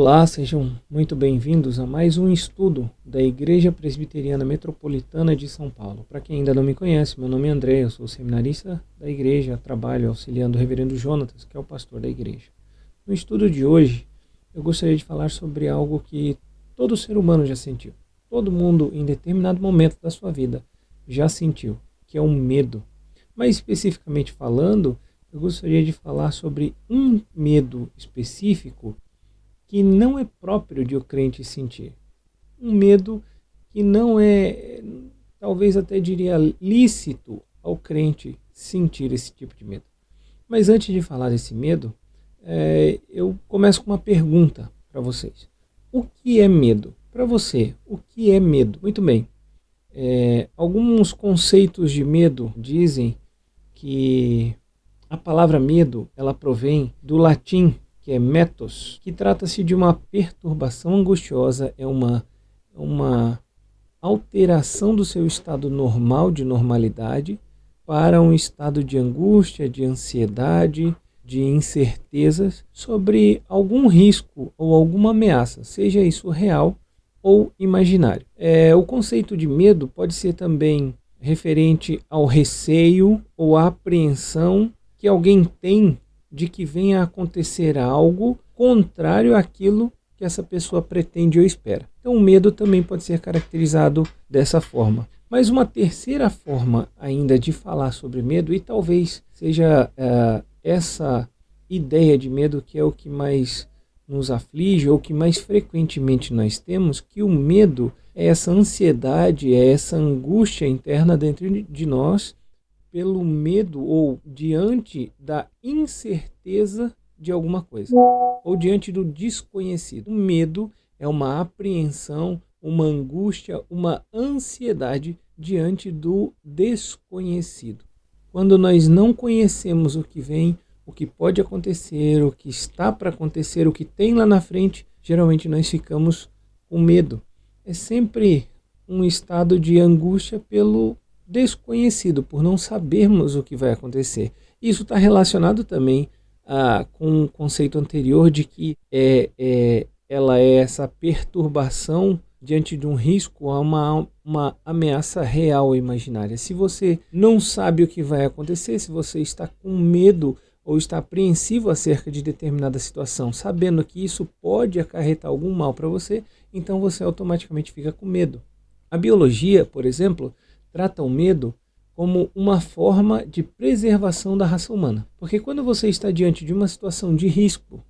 Olá, sejam muito bem-vindos a mais um estudo da Igreja Presbiteriana Metropolitana de São Paulo. Para quem ainda não me conhece, meu nome é André, eu sou seminarista da igreja, trabalho auxiliando o reverendo Jonatas, que é o pastor da igreja. No estudo de hoje, eu gostaria de falar sobre algo que todo ser humano já sentiu. Todo mundo, em determinado momento da sua vida, já sentiu, que é o medo. Mais especificamente falando, eu gostaria de falar sobre um medo específico que não é próprio de o crente sentir. Um medo que não é, talvez até diria, lícito ao crente sentir esse tipo de medo. Mas antes de falar desse medo, eu começo com uma pergunta para vocês. O que é medo? Para você, o que é medo? Muito bem. Alguns conceitos de medo dizem que a palavra medo, ela provém do latim, que é metos, que trata-se de uma perturbação angustiosa, é uma alteração do seu estado normal de normalidade para um estado de angústia, de ansiedade, de incertezas sobre algum risco ou alguma ameaça, seja isso real ou imaginário. O conceito de medo pode ser também referente ao receio ou à apreensão que alguém tem de que venha a acontecer algo contrário àquilo que essa pessoa pretende ou espera. Então o medo também pode ser caracterizado dessa forma. Mas uma terceira forma ainda de falar sobre medo, e talvez seja essa ideia de medo que é o que mais nos aflige, ou que mais frequentemente nós temos, que o medo é essa ansiedade, é essa angústia interna dentro de nós, pelo medo ou diante da incerteza de alguma coisa, ou diante do desconhecido. O medo é uma apreensão, uma angústia, uma ansiedade diante do desconhecido. Quando nós não conhecemos o que vem, o que pode acontecer, o que está para acontecer, o que tem lá na frente, geralmente nós ficamos com medo. É sempre um estado de angústia pelo desconhecido, por não sabermos o que vai acontecer. Isso está relacionado também com o conceito anterior de que ela é essa perturbação diante de um risco a uma ameaça real ou imaginária. Se você não sabe o que vai acontecer, se você está com medo ou está apreensivo acerca de determinada situação, sabendo que isso pode acarretar algum mal para você, então você automaticamente fica com medo. A biologia, por exemplo, trata o medo como uma forma de preservação da raça humana. Porque quando você está diante de uma situação de risco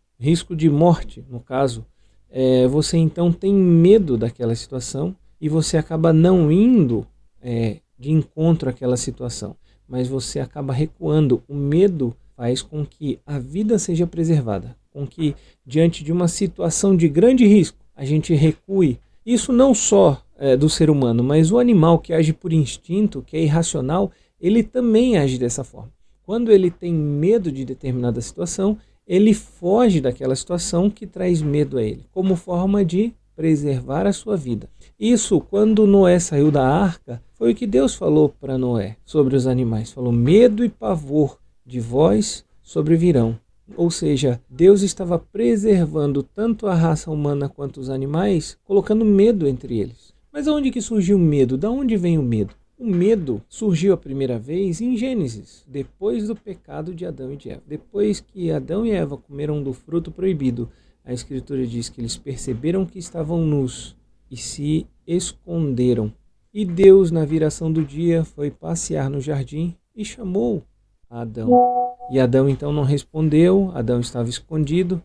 de morte, no caso, você então tem medo daquela situação e você acaba não indo de encontro àquela situação, mas você acaba recuando. O medo faz com que a vida seja preservada, com que diante de uma situação de grande risco, a gente recue. Isso não só do ser humano, mas o animal que age por instinto, que é irracional, ele também age dessa forma. Quando ele tem medo de determinada situação, ele foge daquela situação que traz medo a ele, como forma de preservar a sua vida. Isso, quando Noé saiu da arca, foi o que Deus falou para Noé sobre os animais. Falou: medo e pavor de vós sobrevirão. Ou seja, Deus estava preservando tanto a raça humana quanto os animais, colocando medo entre eles. Mas aonde que surgiu o medo? Da onde vem o medo? O medo surgiu a primeira vez em Gênesis, depois do pecado de Adão e de Eva. Depois que Adão e Eva comeram do fruto proibido, a Escritura diz que eles perceberam que estavam nus e se esconderam. E Deus, na viração do dia, foi passear no jardim e chamou Adão. E Adão então não respondeu, Adão estava escondido.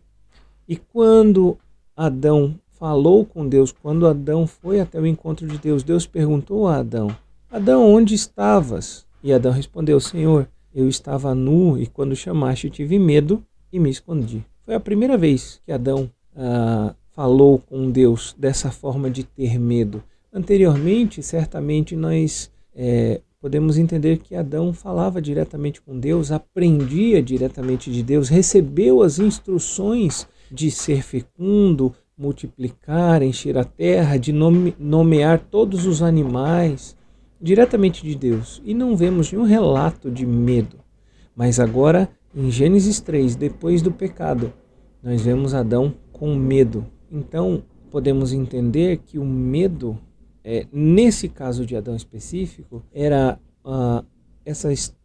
E quando Adão falou com Deus, quando Adão foi até o encontro de Deus, Deus perguntou a Adão: Adão, onde estavas? E Adão respondeu: Senhor, eu estava nu e quando chamaste tive medo e me escondi. Foi a primeira vez que Adão falou com Deus dessa forma de ter medo. Anteriormente, certamente nós podemos entender que Adão falava diretamente com Deus, aprendia diretamente de Deus, recebeu as instruções de ser fecundo, multiplicar, encher a terra, de nomear todos os animais, diretamente de Deus. E não vemos nenhum relato de medo. Mas agora, em Gênesis 3, depois do pecado, nós vemos Adão com medo. Então, podemos entender que o medo, nesse caso de Adão específico, era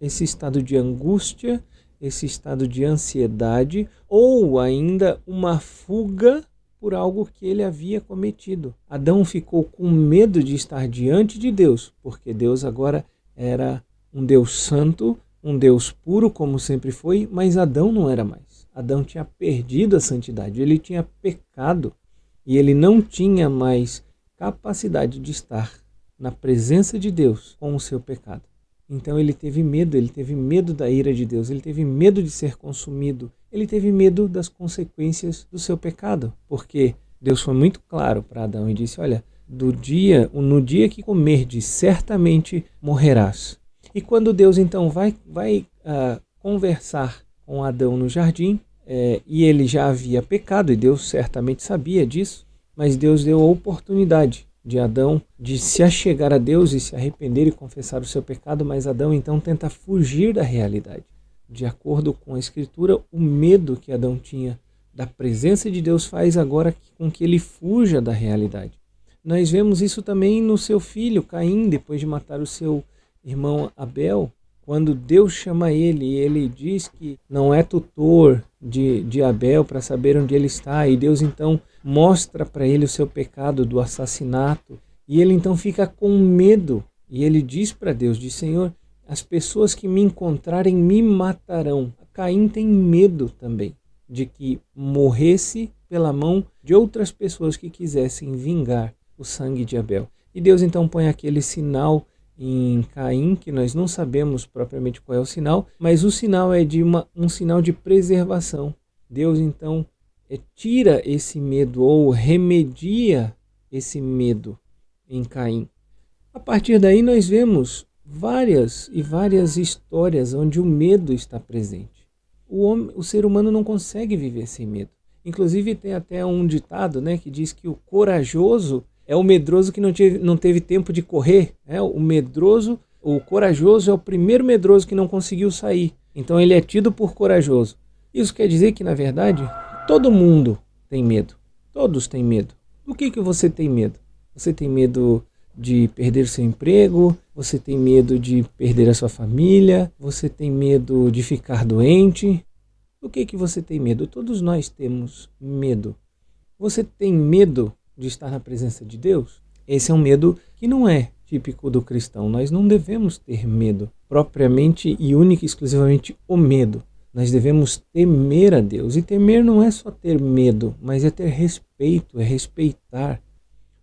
esse estado de angústia, esse estado de ansiedade, ou ainda uma fuga por algo que ele havia cometido. Adão ficou com medo de estar diante de Deus, porque Deus agora era um Deus santo, um Deus puro, como sempre foi, mas Adão não era mais. Adão tinha perdido a santidade, ele tinha pecado e ele não tinha mais capacidade de estar na presença de Deus com o seu pecado. Então ele teve medo da ira de Deus, ele teve medo de ser consumido, ele teve medo das consequências do seu pecado, porque Deus foi muito claro para Adão e disse, olha, no dia que comerdes, certamente morrerás. E quando Deus então vai conversar com Adão no jardim, e ele já havia pecado, e Deus certamente sabia disso, mas Deus deu a oportunidade de Adão de se achegar a Deus e se arrepender e confessar o seu pecado, mas Adão então tenta fugir da realidade. De acordo com a Escritura, o medo que Adão tinha da presença de Deus faz agora com que ele fuja da realidade. Nós vemos isso também no seu filho Caim, depois de matar o seu irmão Abel, quando Deus chama ele e ele diz que não é tutor de Abel para saber onde ele está, e Deus então mostra para ele o seu pecado do assassinato, e ele então fica com medo, e ele diz para Deus, diz, Senhor, as pessoas que me encontrarem me matarão. Caim tem medo também de que morresse pela mão de outras pessoas que quisessem vingar o sangue de Abel. E Deus então põe aquele sinal em Caim, que nós não sabemos propriamente qual é o sinal, mas o sinal é de um sinal de preservação. Deus então tira esse medo ou remedia esse medo em Caim. A partir daí nós vemos várias e várias histórias onde o medo está presente. O ser humano não consegue viver sem medo. Inclusive tem até um ditado, né, que diz que o corajoso é o medroso que não teve tempo de correr. O corajoso é o primeiro medroso que não conseguiu sair. Então ele é tido por corajoso. Isso quer dizer que, na verdade, todo mundo tem medo. Todos têm medo. Do que você tem medo? Você tem medo de perder seu emprego? Você tem medo de perder a sua família? Você tem medo de ficar doente? Do que você tem medo? Todos nós temos medo. Você tem medo de estar na presença de Deus? Esse é um medo que não é típico do cristão. Nós não devemos ter medo, propriamente e única e exclusivamente o medo. Nós devemos temer a Deus. E temer não é só ter medo, mas é ter respeito, é respeitar.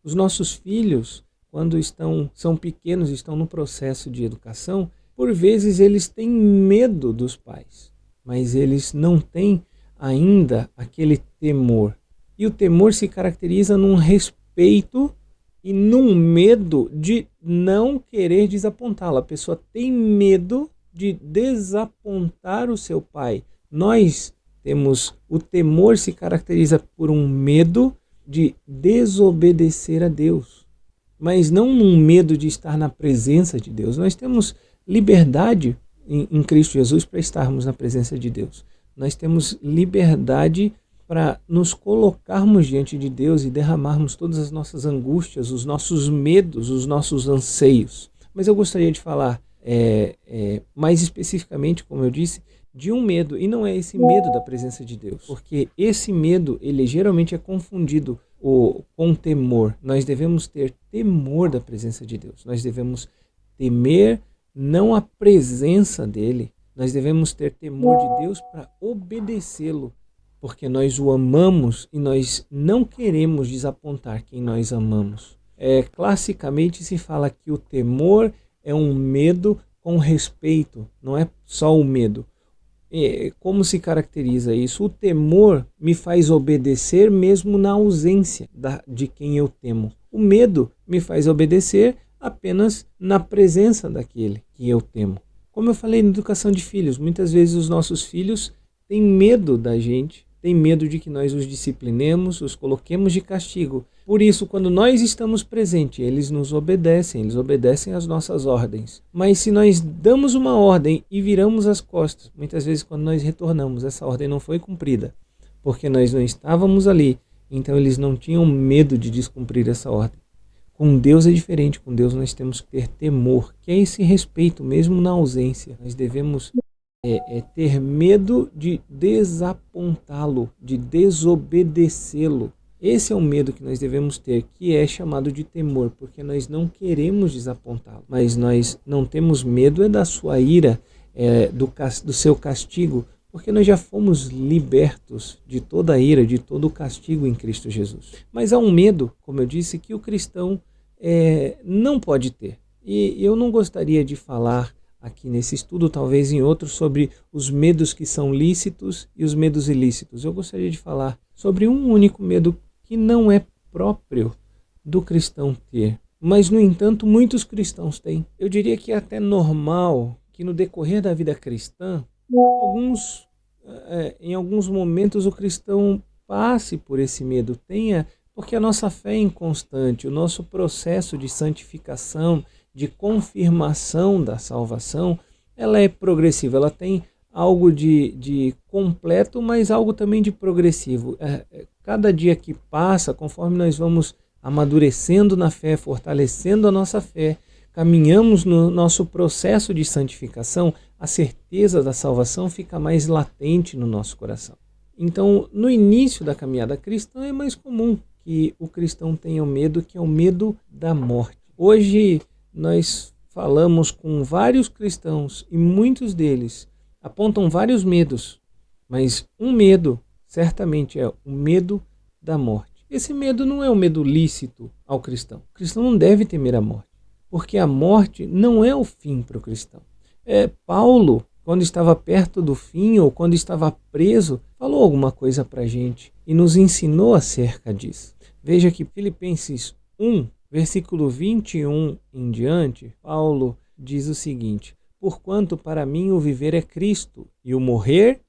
Os nossos filhos, quando são pequenos, estão no processo de educação, por vezes eles têm medo dos pais, mas eles não têm ainda aquele temor. E o temor se caracteriza num respeito e num medo de não querer desapontá-lo. A pessoa tem medo de desapontar o seu pai. O temor se caracteriza por um medo de desobedecer a Deus, mas não num medo de estar na presença de Deus. Nós temos liberdade em Cristo Jesus para estarmos na presença de Deus. Nós temos liberdade para nos colocarmos diante de Deus e derramarmos todas as nossas angústias, os nossos medos, os nossos anseios. Mas eu gostaria de falar mais especificamente, como eu disse, de um medo, e não é esse medo da presença de Deus, porque esse medo, ele geralmente é confundido com temor. Nós devemos ter temor da presença de Deus, nós devemos temer não a presença dele, nós devemos ter temor de Deus para obedecê-lo, porque nós o amamos e nós não queremos desapontar quem nós amamos. Classicamente se fala que o temor é um medo com respeito, não é só o medo. Como se caracteriza isso? O temor me faz obedecer mesmo na ausência de quem eu temo. O medo me faz obedecer apenas na presença daquele que eu temo. Como eu falei na educação de filhos, muitas vezes os nossos filhos têm medo da gente, têm medo de que nós os disciplinemos, os coloquemos de castigo. Por isso, quando nós estamos presentes, eles nos obedecem, eles obedecem às nossas ordens. Mas se nós damos uma ordem e viramos as costas, muitas vezes quando nós retornamos, essa ordem não foi cumprida, porque nós não estávamos ali Então eles não tinham medo de descumprir essa ordem. Com Deus é diferente, com Deus nós temos que ter temor, que é esse respeito, mesmo na ausência. Nós devemos ter medo de desapontá-lo, de desobedecê-lo. Esse é o medo que nós devemos ter, que é chamado de temor, porque nós não queremos desapontá-lo, mas nós não temos medo da sua ira, do seu castigo, porque nós já fomos libertos de toda a ira, de todo o castigo em Cristo Jesus. Mas há um medo, como eu disse, que o cristão não pode ter. E eu não gostaria de falar aqui nesse estudo, talvez em outro, sobre os medos que são lícitos e os medos ilícitos. Eu gostaria de falar sobre um único medo que não é próprio do cristão ter. Mas, no entanto, muitos cristãos têm. Eu diria que é até normal que no decorrer da vida cristã, em alguns momentos o cristão passe por esse medo, porque a nossa fé é inconstante, o nosso processo de santificação, de confirmação da salvação, ela é progressiva, ela tem algo de completo, mas algo também de progressivo. Cada dia que passa, conforme nós vamos amadurecendo na fé, fortalecendo a nossa fé, caminhamos no nosso processo de santificação, a certeza da salvação fica mais latente no nosso coração. Então, no início da caminhada cristã, é mais comum que o cristão tenha o medo, que é o medo da morte. Hoje, nós falamos com vários cristãos e muitos deles apontam vários medos, mas um medo, certamente, é o medo da morte. Esse medo não é um medo lícito ao cristão. O cristão não deve temer a morte, porque a morte não é o fim para o cristão. Paulo, quando estava perto do fim ou quando estava preso, falou alguma coisa para a gente e nos ensinou acerca disso. Veja que Filipenses 1, versículo 21 em diante, Paulo diz o seguinte: porquanto para mim o viver é Cristo e o morrer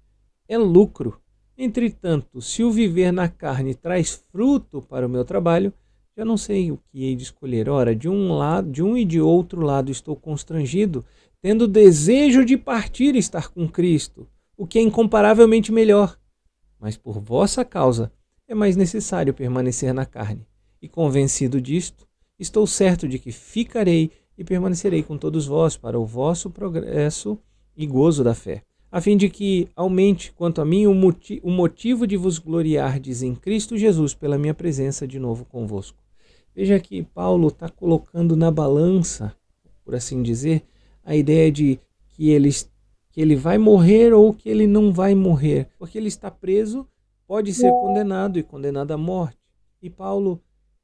é lucro. Entretanto, se o viver na carne traz fruto para o meu trabalho, já não sei o que hei de escolher. Ora, de um e de outro lado estou constrangido, tendo desejo de partir e estar com Cristo, o que é incomparavelmente melhor. Mas por vossa causa é mais necessário permanecer na carne. E convencido disto, estou certo de que ficarei e permanecerei com todos vós para o vosso progresso e gozo da fé, a fim de que aumente, quanto a mim, o motivo de vos gloriardes em Cristo Jesus pela minha presença de novo convosco. Veja que Paulo está colocando na balança, por assim dizer, a ideia de que ele vai morrer ou que ele não vai morrer, porque ele está preso, pode ser condenado e condenado à morte. E Paulo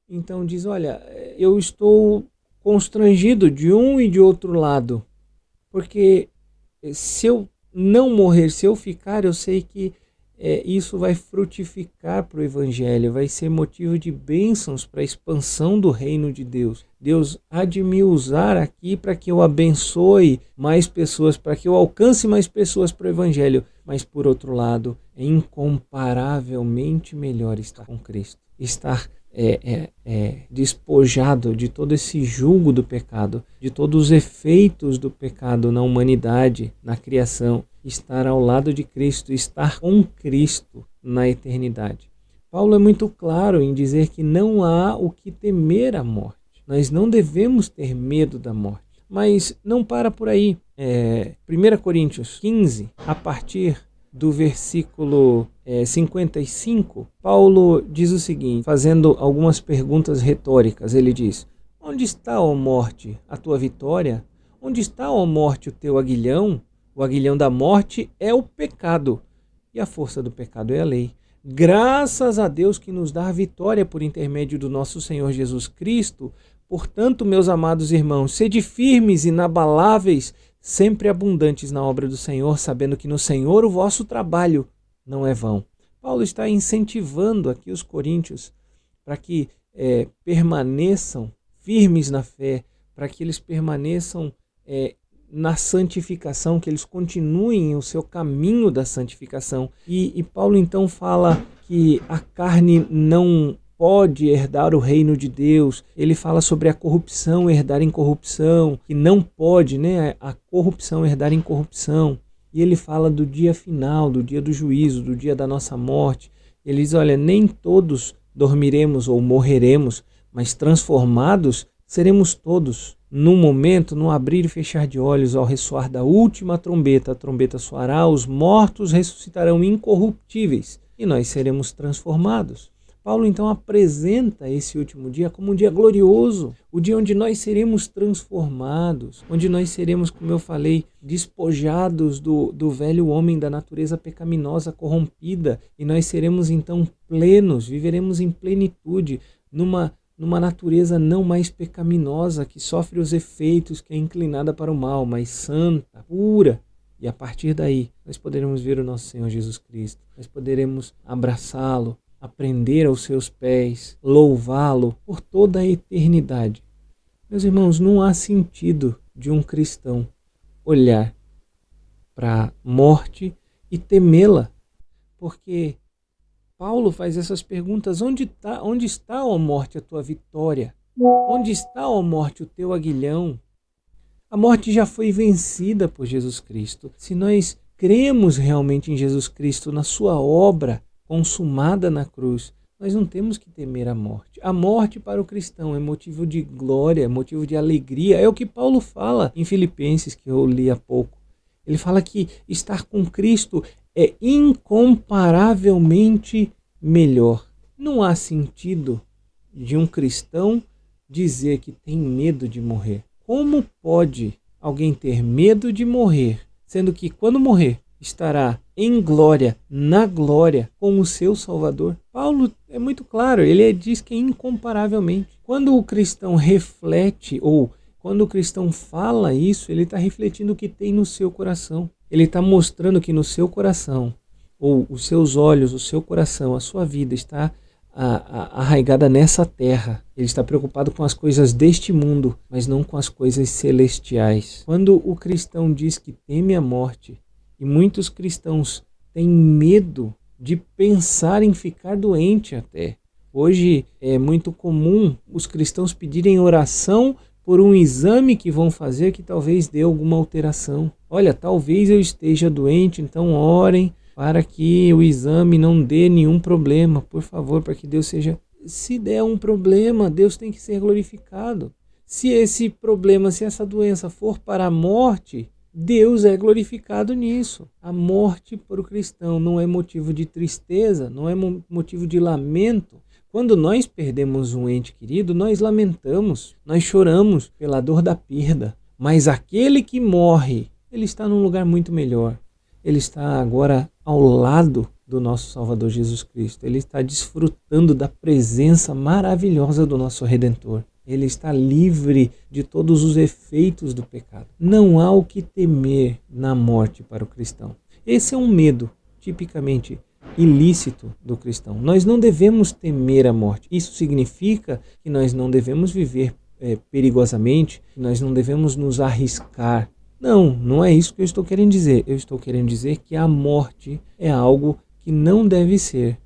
então diz: olha, eu estou constrangido de um e de outro lado, porque se eu não morrer, se eu ficar, eu sei que isso vai frutificar para o Evangelho, vai ser motivo de bênçãos para a expansão do reino de Deus. Deus há de me usar aqui para que eu abençoe mais pessoas, para que eu alcance mais pessoas para o Evangelho. Mas, por outro lado, é incomparavelmente melhor estar com Cristo, estar despojado de todo esse jugo do pecado, de todos os efeitos do pecado na humanidade, na criação, estar ao lado de Cristo, estar com Cristo na eternidade. Paulo é muito claro em dizer que não há o que temer a morte. Nós não devemos ter medo da morte. Mas não para por aí. 1 Coríntios 15, a partir do versículo 55, Paulo diz o seguinte, fazendo algumas perguntas retóricas. Ele diz: onde está, ó morte, a tua vitória? Onde está, ó morte, o teu aguilhão? O aguilhão da morte é o pecado, e a força do pecado é a lei. Graças a Deus que nos dá a vitória por intermédio do nosso Senhor Jesus Cristo. Portanto, meus amados irmãos, sede firmes, inabaláveis, sempre abundantes na obra do Senhor, sabendo que no Senhor o vosso trabalho não é vão. Paulo está incentivando aqui os coríntios para que permaneçam firmes na fé, para que eles permaneçam na santificação, que eles continuem o seu caminho da santificação. E Paulo então fala que a carne não pode herdar o reino de Deus. Ele fala sobre a corrupção herdar em corrupção, que não pode, a corrupção herdar em corrupção. E ele fala do dia final, do dia do juízo, do dia da nossa morte. Ele diz: olha, nem todos dormiremos ou morreremos, mas transformados seremos todos. Num momento, no abrir e fechar de olhos, ao ressoar da última trombeta, a trombeta soará, os mortos ressuscitarão incorruptíveis e nós seremos transformados. Paulo então apresenta esse último dia como um dia glorioso, o dia onde nós seremos transformados, onde nós seremos, como eu falei, despojados do velho homem, da natureza pecaminosa corrompida, e nós seremos então plenos, viveremos em plenitude, numa natureza não mais pecaminosa, que sofre os efeitos, que é inclinada para o mal, mas santa, pura. E a partir daí, nós poderemos ver o nosso Senhor Jesus Cristo, nós poderemos abraçá-lo, aprender aos seus pés, louvá-lo por toda a eternidade. Meus irmãos, não há sentido de um cristão olhar para a morte e temê-la, porque Paulo faz essas perguntas: onde está, ó morte, a tua vitória? Onde está, ó morte, o teu aguilhão? A morte já foi vencida por Jesus Cristo. Se nós cremos realmente em Jesus Cristo, na sua obra consumada na cruz, nós não temos que temer a morte. A morte para o cristão é motivo de glória, é motivo de alegria. É o que Paulo fala em Filipenses, que eu li há pouco. Ele fala que estar com Cristo é incomparavelmente melhor. Não há sentido de um cristão dizer que tem medo de morrer. Como pode alguém ter medo de morrer, sendo que quando morrer estará em glória, na glória, com o seu Salvador? Paulo é muito claro, ele diz que é incomparavelmente. Quando o cristão reflete, ou quando o cristão fala isso, ele está refletindo o que tem no seu coração. Ele está mostrando que no seu coração, ou os seus olhos, o seu coração, a sua vida está arraigada nessa terra. Ele está preocupado com as coisas deste mundo, mas não com as coisas celestiais. Quando o cristão diz que teme a morte, e muitos cristãos têm medo de pensar em ficar doente até. Hoje é muito comum os cristãos pedirem oração por um exame que vão fazer que talvez dê alguma alteração. Olha, talvez eu esteja doente, então orem para que o exame não dê nenhum problema, por favor, para que Deus seja... Se der um problema, Deus tem que ser glorificado. Se esse problema, se essa doença for para a morte, Deus é glorificado nisso. A morte para o cristão não é motivo de tristeza, não é motivo de lamento. Quando nós perdemos um ente querido, nós lamentamos, nós choramos pela dor da perda. Mas aquele que morre, ele está num lugar muito melhor. Ele está agora ao lado do nosso Salvador Jesus Cristo. Ele está desfrutando da presença maravilhosa do nosso Redentor. Ele está livre de todos os efeitos do pecado. Não há o que temer na morte para o cristão. Esse é um medo tipicamente ilícito do cristão. Nós não devemos temer a morte. Isso significa que nós não devemos viver perigosamente, que nós não devemos nos arriscar. Não, não é isso que eu estou querendo dizer. Eu estou querendo dizer que a morte é algo que não deve ser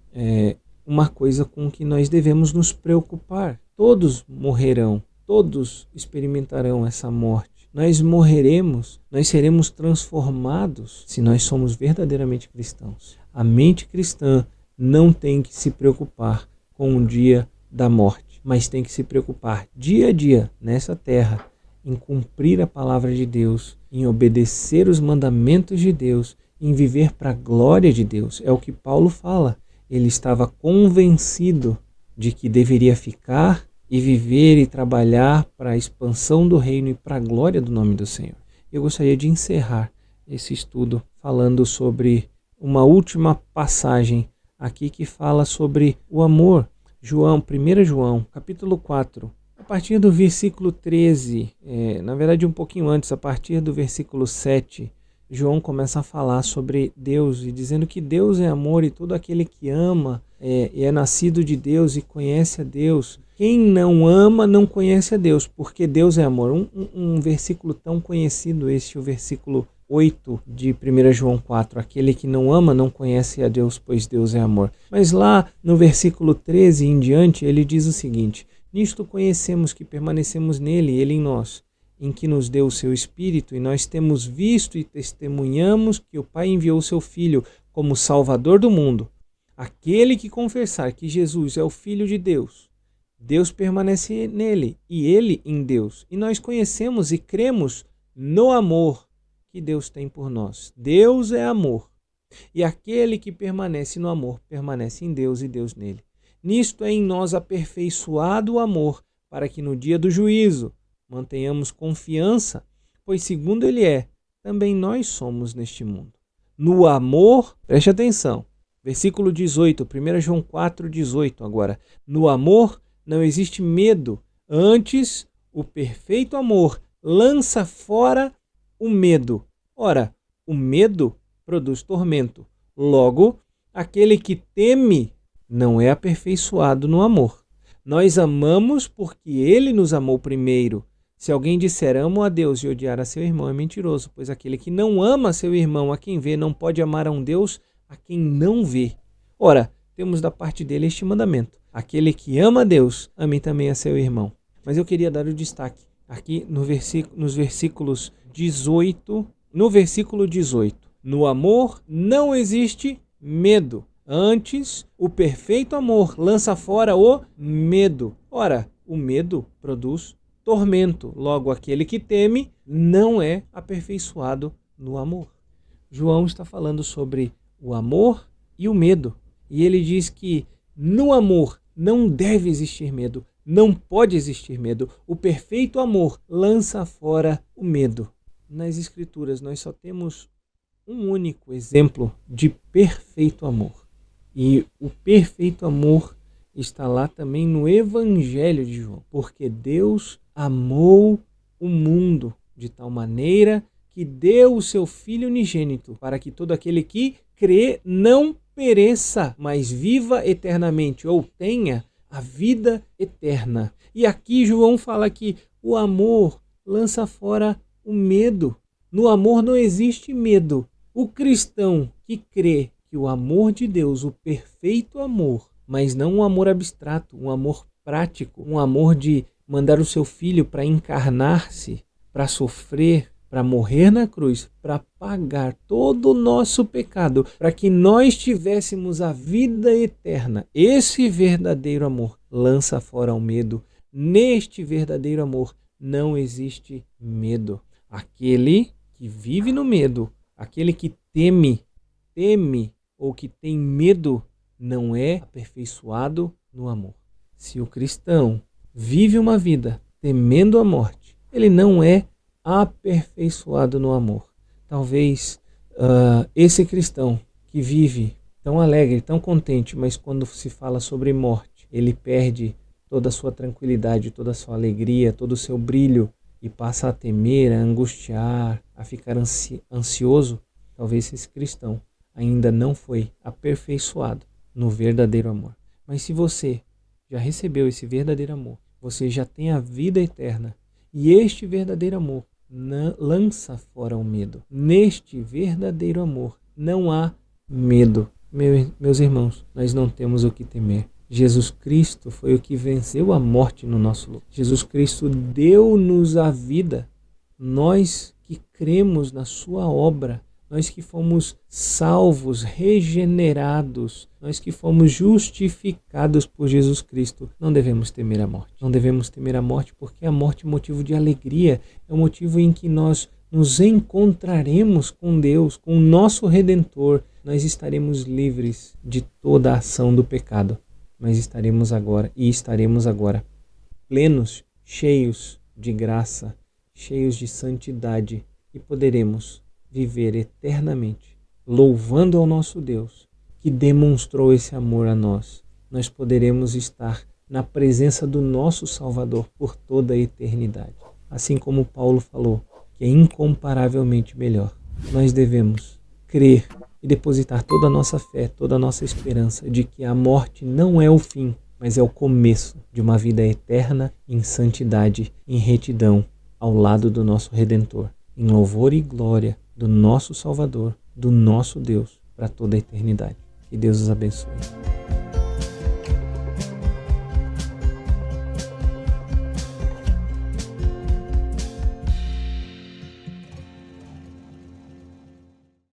uma coisa com que nós devemos nos preocupar. Todos morrerão, todos experimentarão essa morte. Nós morreremos, nós seremos transformados se nós somos verdadeiramente cristãos. A mente cristã não tem que se preocupar com o dia da morte, mas tem que se preocupar dia a dia nessa terra em cumprir a palavra de Deus, em obedecer os mandamentos de Deus, em viver para a glória de Deus. É o que Paulo fala. Ele estava convencido de que deveria ficar e viver e trabalhar para a expansão do reino e para a glória do nome do Senhor. Eu gostaria de encerrar esse estudo falando sobre uma última passagem aqui que fala sobre o amor. 1 João, capítulo 4. A partir do versículo 13, na verdade um pouquinho antes, a partir do versículo 7, João começa a falar sobre Deus e dizendo que Deus é amor e todo aquele que ama é nascido de Deus e conhece a Deus. Quem não ama não conhece a Deus, porque Deus é amor. Um versículo tão conhecido este, o versículo 8 de 1 João 4. Aquele que não ama não conhece a Deus, pois Deus é amor. Mas lá no versículo 13 em diante, ele diz o seguinte: nisto conhecemos que permanecemos nele e ele em nós, em que nos deu o seu Espírito, e nós temos visto e testemunhamos que o Pai enviou o seu Filho como Salvador do mundo. Aquele que confessar que Jesus é o Filho de Deus, Deus permanece nele e ele em Deus. E nós conhecemos e cremos no amor que Deus tem por nós. Deus é amor. E aquele que permanece no amor, permanece em Deus e Deus nele. Nisto é em nós aperfeiçoado o amor, para que no dia do juízo mantenhamos confiança, pois segundo ele é, também nós somos neste mundo. No amor, preste atenção, versículo 18, 1 João 4,18 agora. No amor não existe medo, antes o perfeito amor lança fora o medo. Ora, o medo produz tormento. Logo, aquele que teme não é aperfeiçoado no amor. Nós amamos porque ele nos amou primeiro. Se alguém disser amo a Deus e odiar a seu irmão é mentiroso, pois aquele que não ama seu irmão a quem vê não pode amar a um Deus a quem não vê. Ora, temos da parte dele este mandamento: aquele que ama a Deus, ame também a seu irmão. Mas eu queria dar o destaque aqui nos versículos 18, no versículo 18. No amor não existe medo. Antes, o perfeito amor lança fora o medo. Ora, o medo produz tormento. Logo, aquele que teme não é aperfeiçoado no amor. João está falando sobre o amor e o medo. E ele diz que no amor não deve existir medo, não pode existir medo. O perfeito amor lança fora o medo. Nas Escrituras, nós só temos um único exemplo de perfeito amor. E o perfeito amor está lá também no Evangelho de João. Porque Deus amou o mundo de tal maneira que deu o seu Filho unigênito, para que todo aquele que crê não pereça, mas viva eternamente, ou tenha a vida eterna. E aqui João fala que o amor lança fora o medo. No amor não existe medo. O cristão que crê que o amor de Deus, o perfeito amor, mas não um amor abstrato, um amor prático, um amor de mandar o seu filho para encarnar-se, para sofrer, para morrer na cruz, para pagar todo o nosso pecado, para que nós tivéssemos a vida eterna. Esse verdadeiro amor lança fora o medo. Neste verdadeiro amor não existe medo. Aquele que vive no medo, aquele que teme ou que tem medo, não é aperfeiçoado no amor. Se o cristão vive uma vida temendo a morte, ele não é aperfeiçoado no amor. Talvez esse cristão que vive tão alegre, tão contente, mas quando se fala sobre morte, ele perde toda a sua tranquilidade, toda a sua alegria, todo o seu brilho e passa a temer, a angustiar, a ficar ansioso. Talvez esse cristão ainda não foi aperfeiçoado no verdadeiro amor. Mas se você já recebeu esse verdadeiro amor, você já tem a vida eterna, e este verdadeiro amor lança fora o medo. Neste verdadeiro amor não há medo. Meus irmãos, nós não temos o que temer. Jesus Cristo foi o que venceu a morte no nosso lugar. Jesus Cristo deu-nos a vida. Nós que cremos na sua obra, nós que fomos salvos, regenerados, nós que fomos justificados por Jesus Cristo, não devemos temer a morte. Não devemos temer a morte porque a morte é motivo de alegria, é um motivo em que nós nos encontraremos com Deus, com o nosso Redentor. Nós estaremos livres de toda a ação do pecado, mas estaremos agora plenos, cheios de graça, cheios de santidade e poderemos viver eternamente, louvando ao nosso Deus, que demonstrou esse amor a nós. Nós poderemos estar na presença do nosso Salvador por toda a eternidade. Assim como Paulo falou, que é incomparavelmente melhor. Nós devemos crer e depositar toda a nossa fé, toda a nossa esperança de que a morte não é o fim, mas é o começo de uma vida eterna em santidade, em retidão, ao lado do nosso Redentor, em louvor e glória do nosso Salvador, do nosso Deus, para toda a eternidade. Que Deus os abençoe.